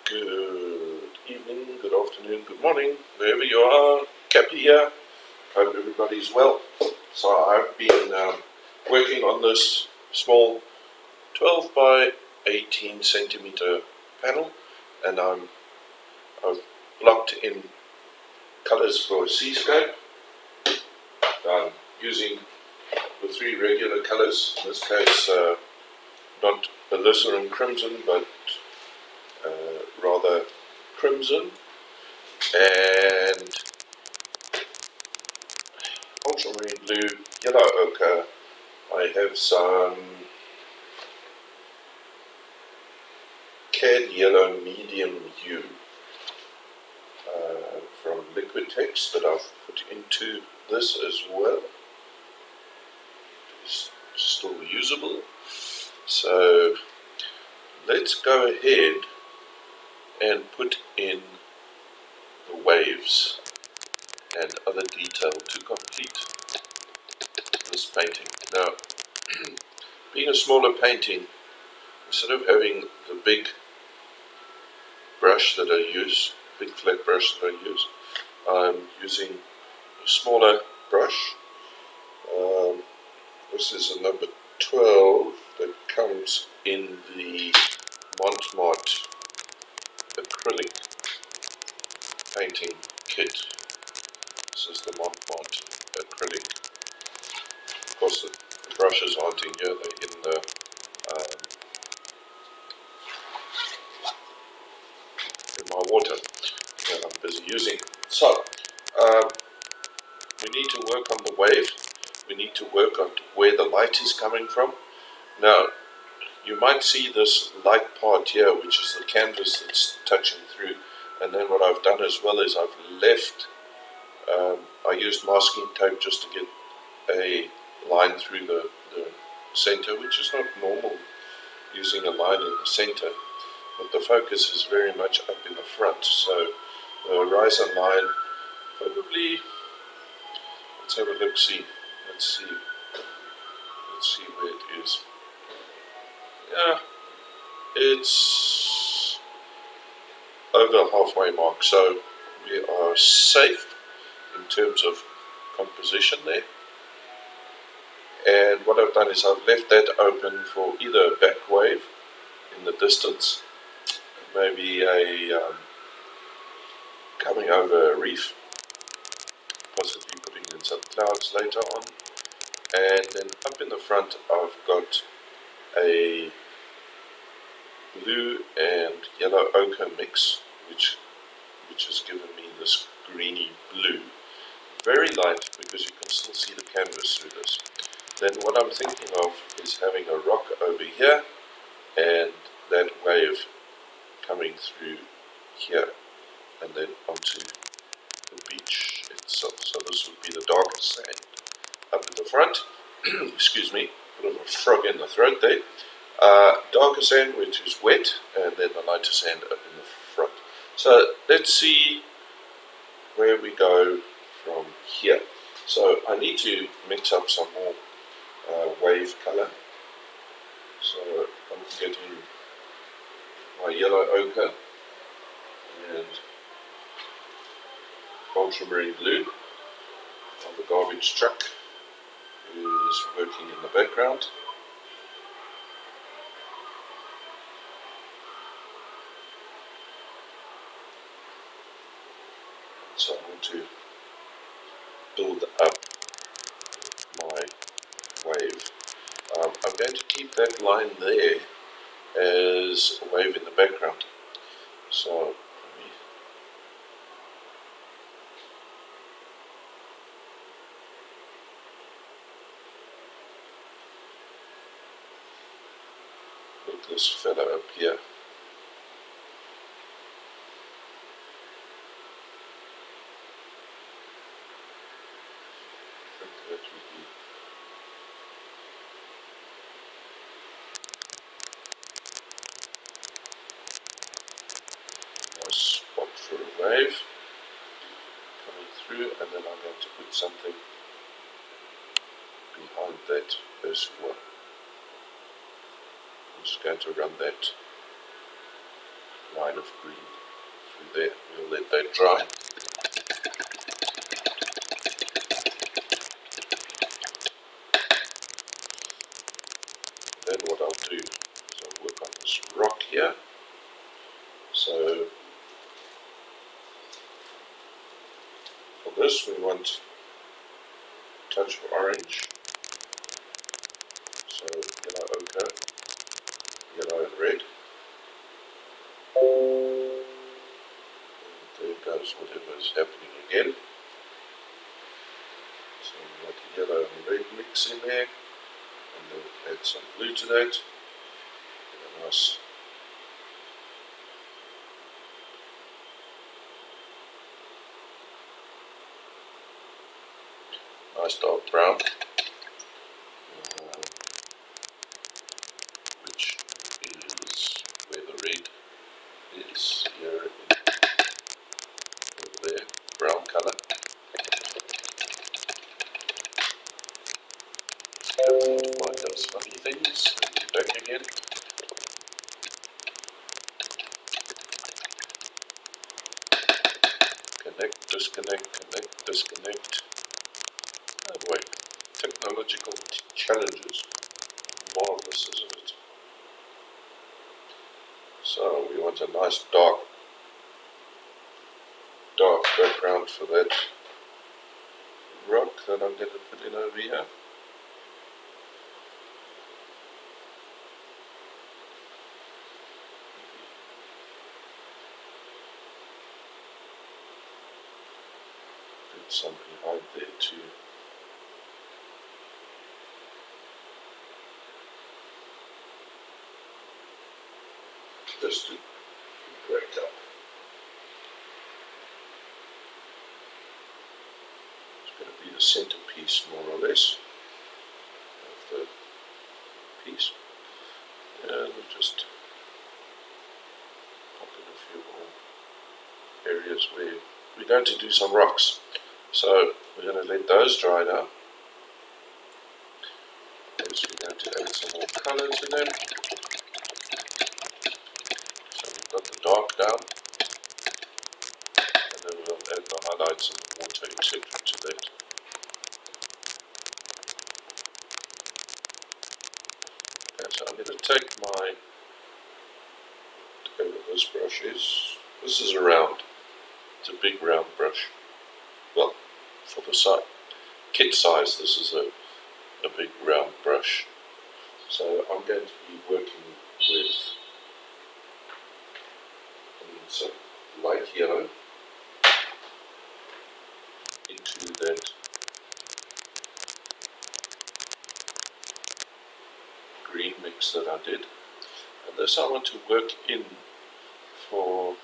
Good evening, good afternoon, good morning, wherever you are. Cappy here. Hope everybody's well. So I've been working on this small 12 by 18 centimeter panel, and I've blocked in colors for a seascape. I'm using the three regular colors. In this case, not alizarin crimson, but rather crimson and ultramarine blue, yellow ochre. I have some cad yellow medium hue from Liquitex that I've put into this as well. It's still usable. So let's go ahead and put in the waves and other detail to complete this painting. Now, being a smaller painting, instead of having the big brush that I use, big flat brush that I use, I'm using a smaller brush. This is a number 12 that comes in the Montmartre acrylic painting kit. This is the Montmartre acrylic. Of course, the brushes aren't in here; they're in the in my water that I'm busy using. So we need to work on the wave. We need to work on where the light is coming from. Now, you might see this light part here, which is the canvas that's touching through. And then what I've done as well is I've left, I used masking tape just to get a line through the center, which is not normal using a line in the center. But the focus is very much up in the front. So the horizon line, probably, let's have a look-see. Let's see where it is. Yeah, it's over halfway mark, so we are safe in terms of composition there. And what I've done is I've left that open for either a back wave in the distance, maybe a coming over a reef, possibly putting in some clouds later on. And then up in the front I've got a blue and yellow ochre mix, which has given me this greeny blue. Very light because you can still see the canvas through this. Then what I'm thinking of is having a rock over here and that wave coming through here and then onto the beach itself. So this would be the darker sand up in the front. Excuse me, bit of a frog in the throat there. Darker sand which is wet, and then the lighter sand up in the front. So let's see where we go from here. So I need to mix up some more wave color. So I'm getting my yellow ochre and ultramarine blue on the garbage truck, who is working in the background. So I want to build up my wave. I'm going to keep that line there as a wave in the background. So let me put this fella up here. Spot for a wave coming through, and then I'm going to put something behind that as well. I'm just going to run that line of green through there. We'll let that dry. Then what I'll do is I'll work on this rock here. So for this we want a touch of orange. So yellow ochre, yellow and red. And there goes whatever is happening again. So we want the yellow and red mix in there. And then add some blue to that. And a nice dark brown, which is where the red is here over there, brown colour. Mind those funny things. Back again. Connect, disconnect, connect, disconnect. Oh boy, technological challenges. Marvelous, isn't it? So we want a nice dark background for that rock that I'm going to put in over here. Put some behind there too. Just to break up. It's going to be the centerpiece more or less of the piece. And we'll just pop in a few more areas where we're going to do some rocks. So we're going to let those dry now. Next we're going to add some more colour to them. So we've got the dark down, and then we'll add the highlights and the water, etc. to that. Okay, so I'm going to take my, whatever this brush is, this is a round, it's a big round brush. Well, for the kit size, this is a big round brush. So I'm going to be working with some light yellow into that green mix that I did. And this I want to work in for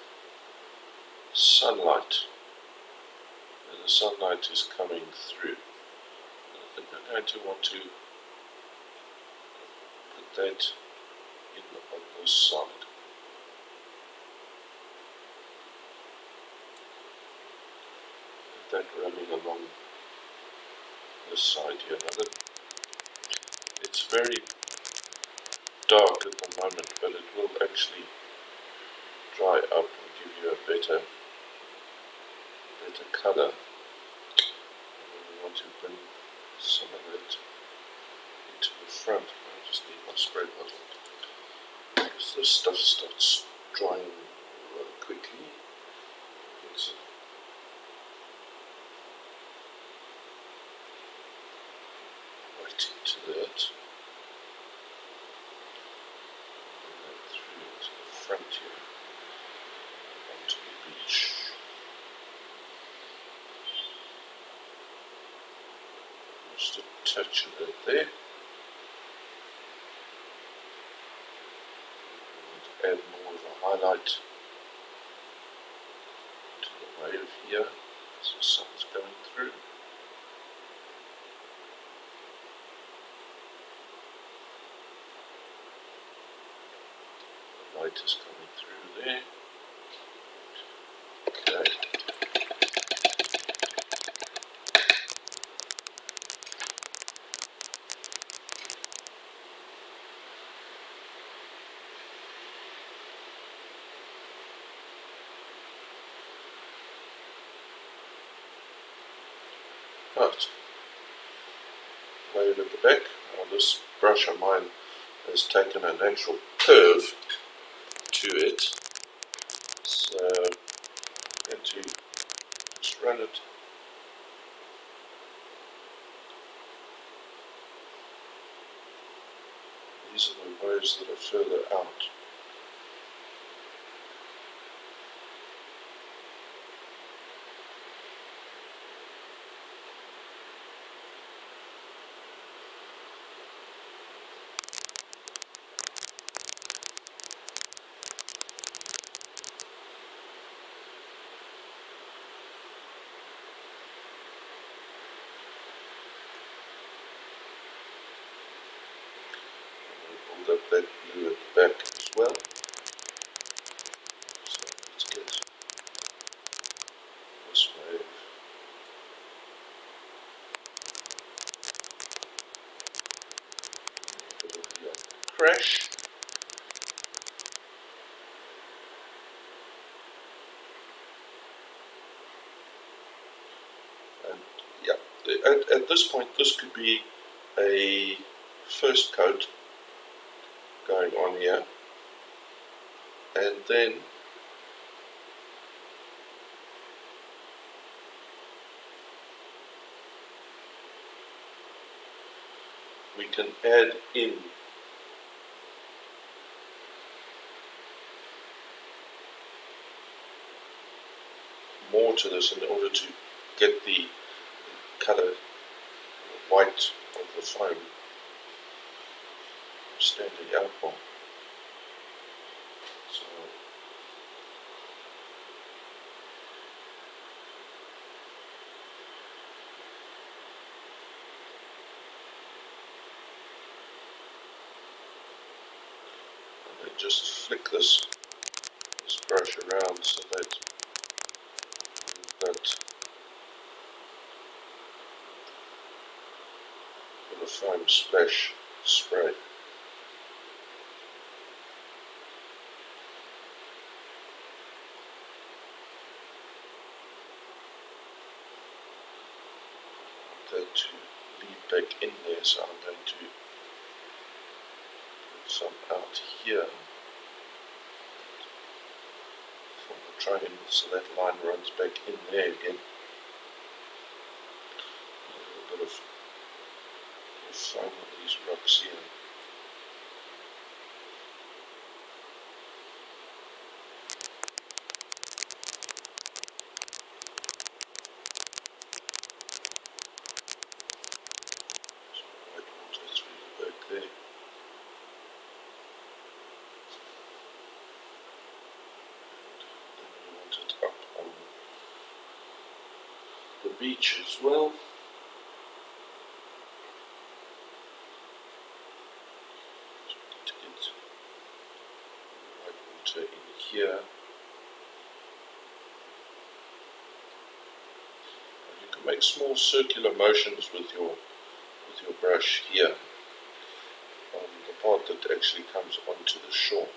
sunlight. And the sunlight is coming through. I think I'm going to want to put that in on this side. That running along this side here. Now it's very dark at the moment, but it will actually dry up and give you a better colour. And we want to bring some of that into the front. I just need my spray bottle because this stuff starts drying rather quickly. It's right into that. And then through to the front here, onto the beach. Just a touch of it there. And add more of a highlight to the wave here as the sun's going through. The light is coming through there. Okay. Right, lay it at the back. Now this brush of mine has taken an actual curve to it, so I'm going to just run it these are the waves that are further out. Build up that blue at the back as well. So let's get this wave. A bit of the crash. And yeah, at this point this could be a first coat going on here, and then we can add in more to this in order to get the colour white of the foam standing out more. So and then just flick this brush around so that we've got the foam splash spray. That to lead back in there, so I'm going to put some out here for the train, so that line runs back in there again. A little bit of foam on these rocks here. So white water through the back there. Then we want it up on the beach as well. So we need to get white water in here. And you can make small circular motions with your brush here on the part that actually comes onto the shore,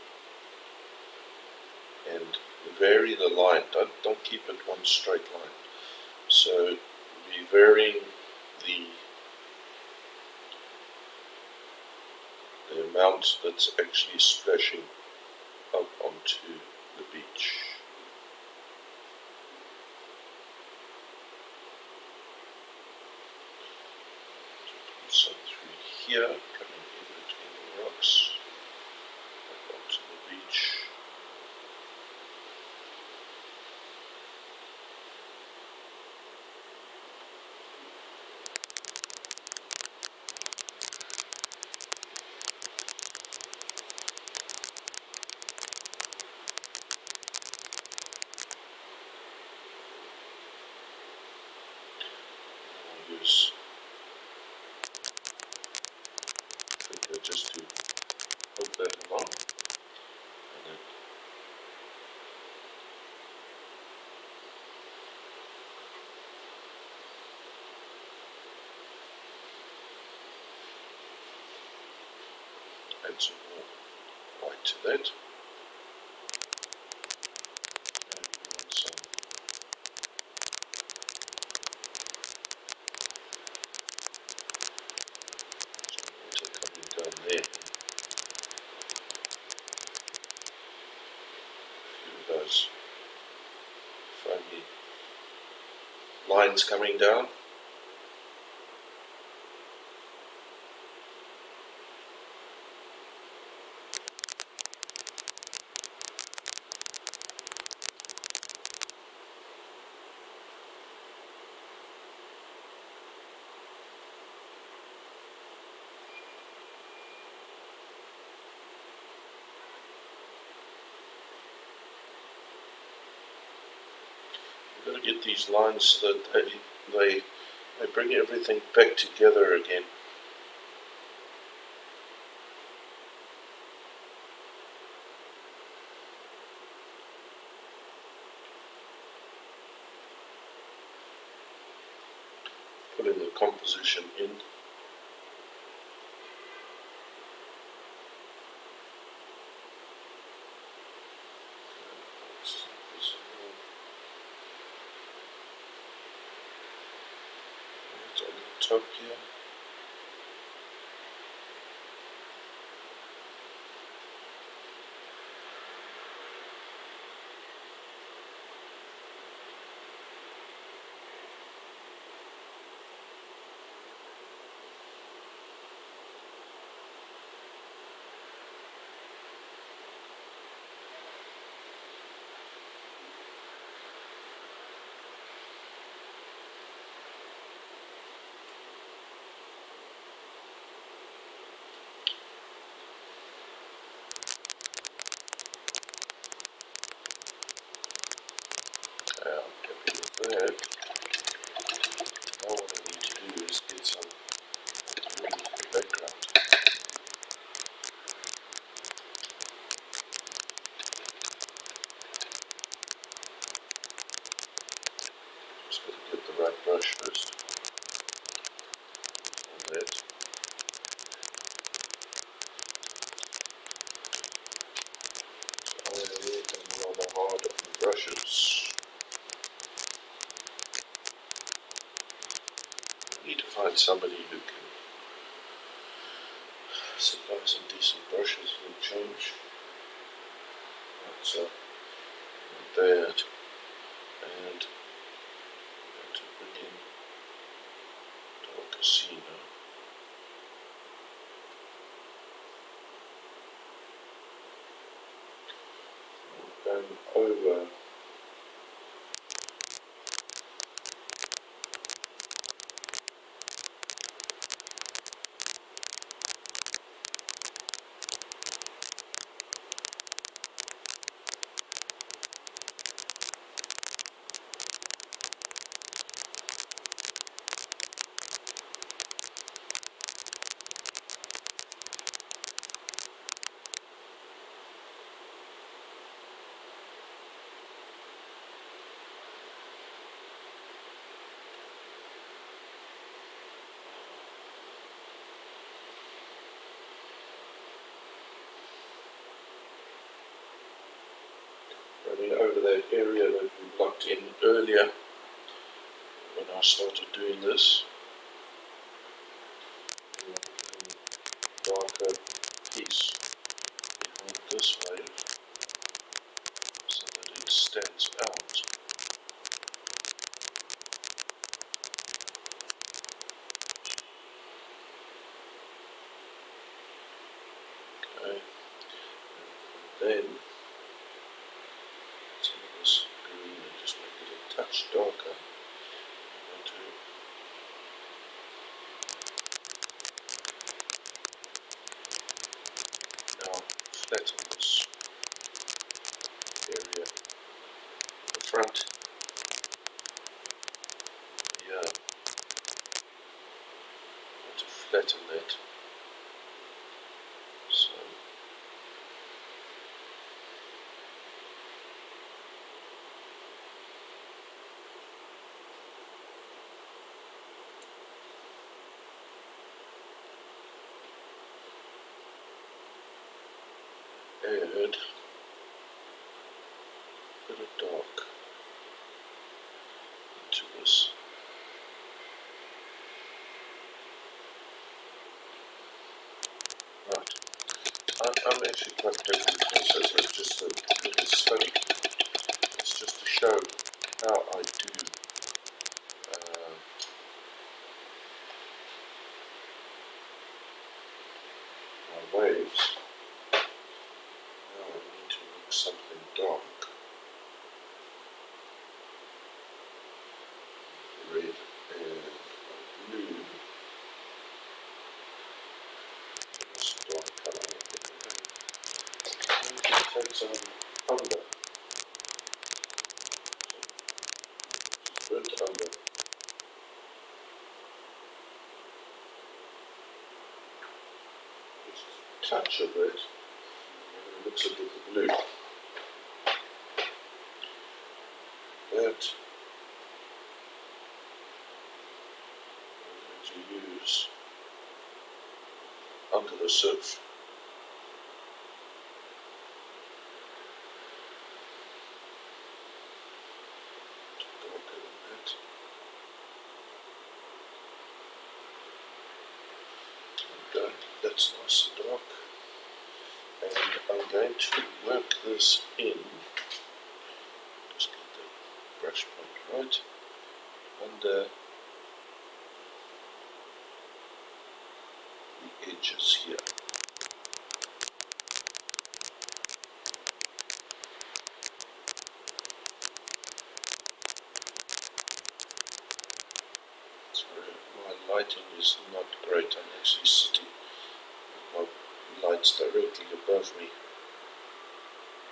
and vary the line. Don't keep it one straight line. So be varying the amount that's actually splashing up onto the beach. So through here, coming in between the rocks, up onto the beach. I'll use finger just to hold that along, and then add some more white to that, and we want some lines coming down. You've got to get these lines so that they bring everything back together again. Putting the composition in. It's on the top here. I'm happy with that. Now what I need to do is get some background. Just got to get the right brush first. On that. So I am rather hard on the brushes. I need to find somebody who can supply some decent brushes for a change. Right, so that, and I'm going to bring in Casino. I'm going over running over that area that we blocked in earlier when I started doing this. Darker piece behind this wave so that it stands out. Okay, and then some of this green and just make it a touch darker. I'm going to now flatten this area in the front here. I'm going to flatten that. So add a bit of dark into this. Right, I'm actually quite happy with this as just a little study. It's just to show how I do waves. Now I need to mix something dark. Red and blue. This dark colour. I'm going to take some umber. Just burnt umber. Just a touch of it. And mix it with the blue. That I'm going to use under the surf. Darker than that. Okay, that's nice and dark. And I'm going to work this in. Just get the brush point right under the edges here. Sorry, my lighting is not great. I'm actually sitting with my lights directly above me.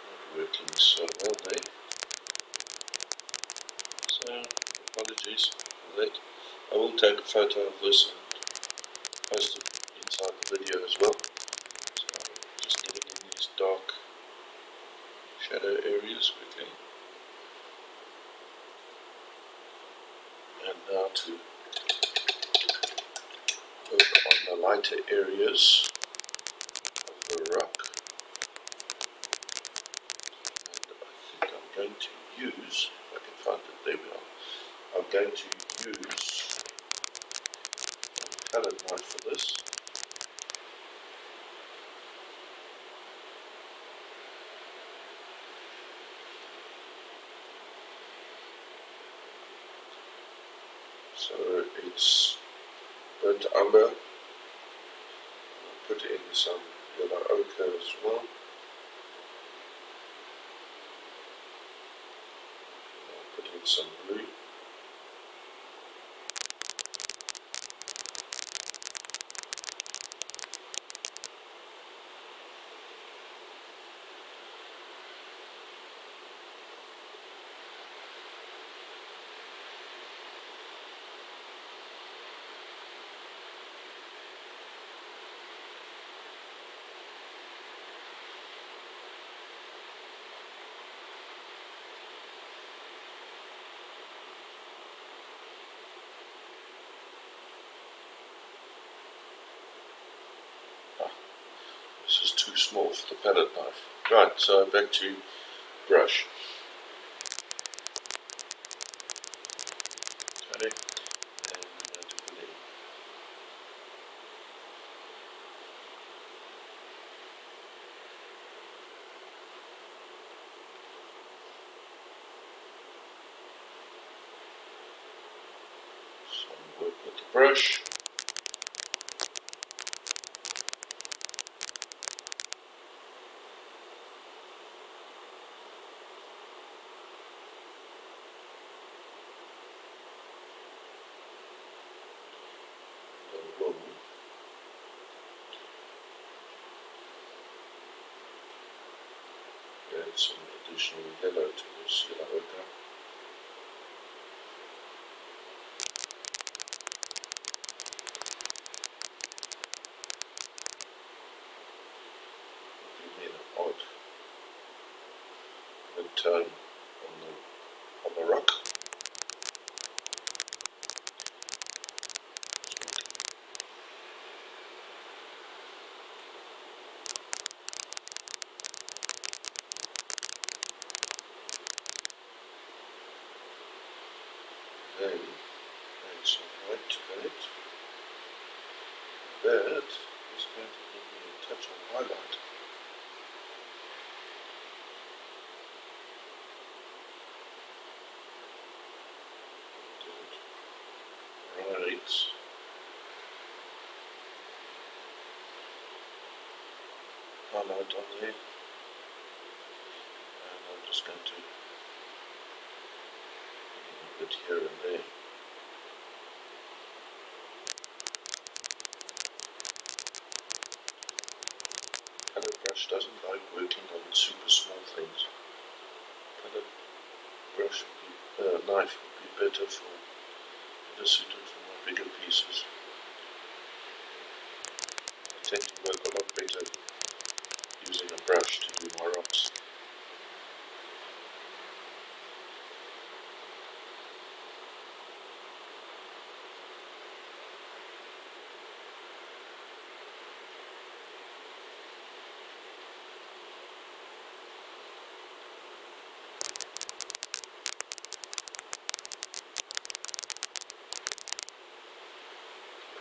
Not working so well there. So, apologies for that. I will take a photo of this and post it inside the video as well. So, just getting in these dark shadow areas quickly. And now to work on the lighter areas of the rock. And I think I'm going to use, if I can find it, there we are. I'm going to use a colored knife for this. So it's burnt umber. I'll put in some yellow ochre as well. I'll put in some blue. This is too small for the palette knife. Right, so back to brush. Okay, and I'm going to put in some work with the brush. Add some additional yellow to this yellow ochre. Give me an odd mid-tone on the rock. Then add some white to that. That is going to give me a touch of highlight. Right. highlight on there, and I'm just going to a bit here and there. Palette brush doesn't like working on super small things. Palette brush would be, knife would be better suited for my bigger pieces. I tend to work a lot better using a brush to do my rocks.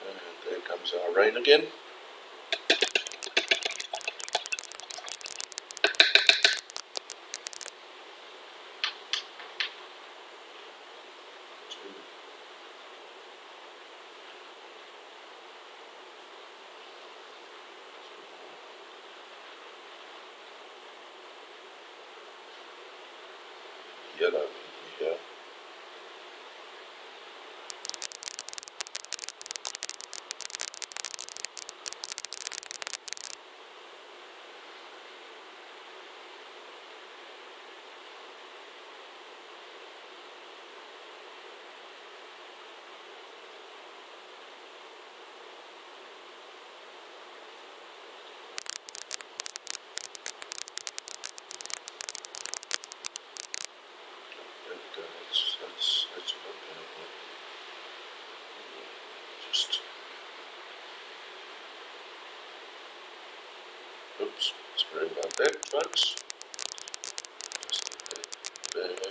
And there comes our rain again. Yellow in here. There we go. That's a lot better. Just oops, sorry about that, folks. Just get that back.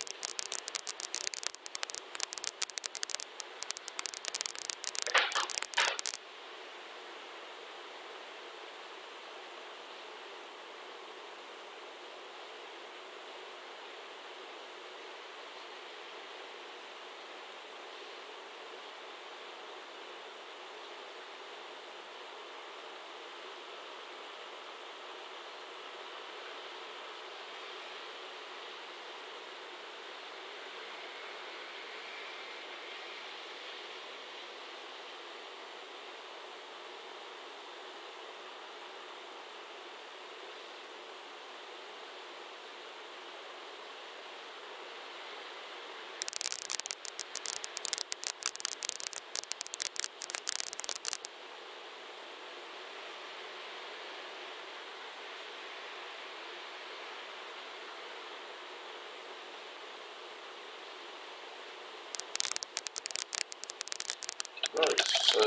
Right, so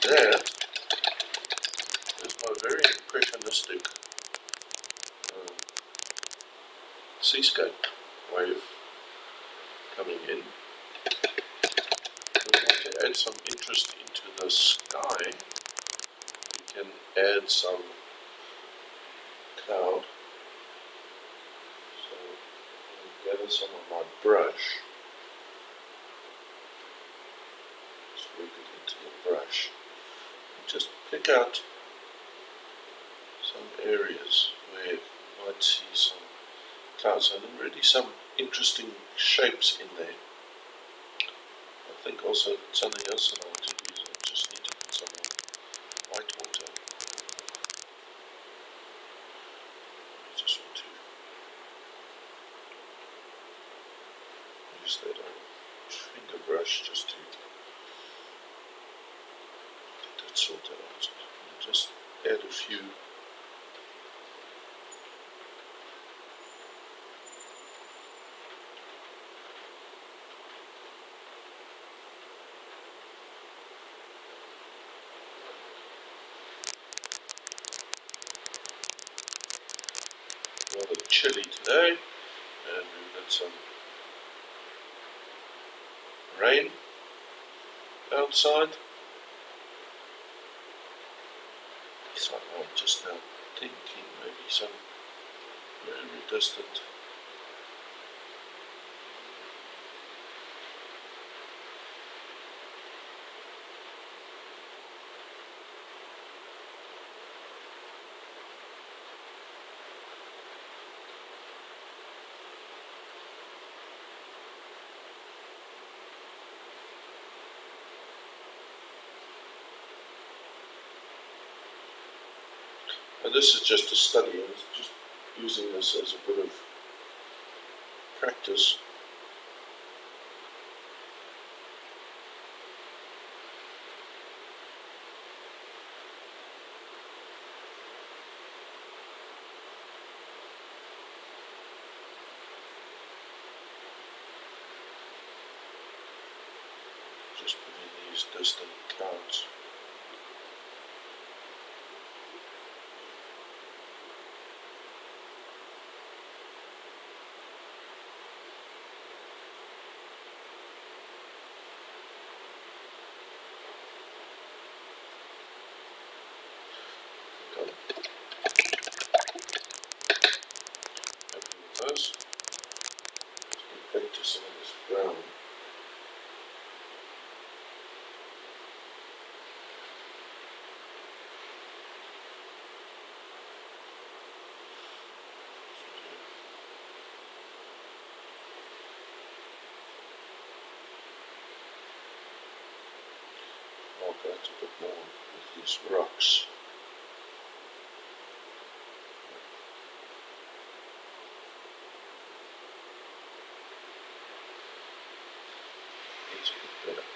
that is my very impressionistic seascape wave coming in. If we want to add some interest into the sky, we can add some cloud. So I'll gather some of my brush. Work it into the brush and just pick out some areas where you might see some clouds and already some interesting shapes in there. I think also something else that I want to use, I just need to put some more white water. I just want to use that finger brush just to sort it out. Just add a few rather chilly today, and we've got some rain outside. So I'm just now thinking maybe some very distant And this is just a study, and it's just using this as a bit of practice. Just putting these distant clouds. Happy with those. Let's get back to some of this brown. I'll go a bit more with these rocks. That's a bit better.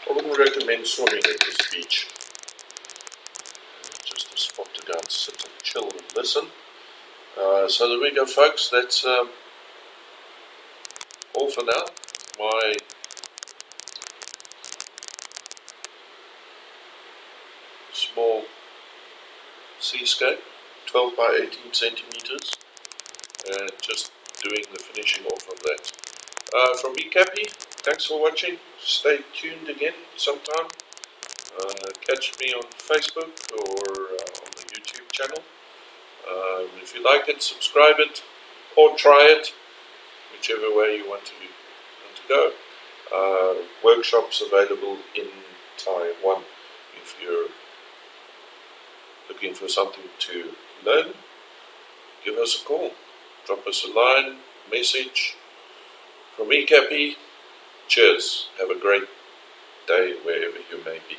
I wouldn't recommend swimming at this beach. Just a spot to go and sit and chill and listen. So there we go, folks. That's all for now. My small seascape, 12 by 18 centimeters, and just doing the finishing off of that. From me, Cappy, thanks for watching. Stay tuned again sometime. Catch me on Facebook or on the YouTube channel. If you like it, subscribe it or try it, whichever way you want to go. Workshops available in Taiwan. If you're looking for something to learn, give us a call. Drop us a line, message. From me, Cappy, cheers. Have a great day wherever you may be.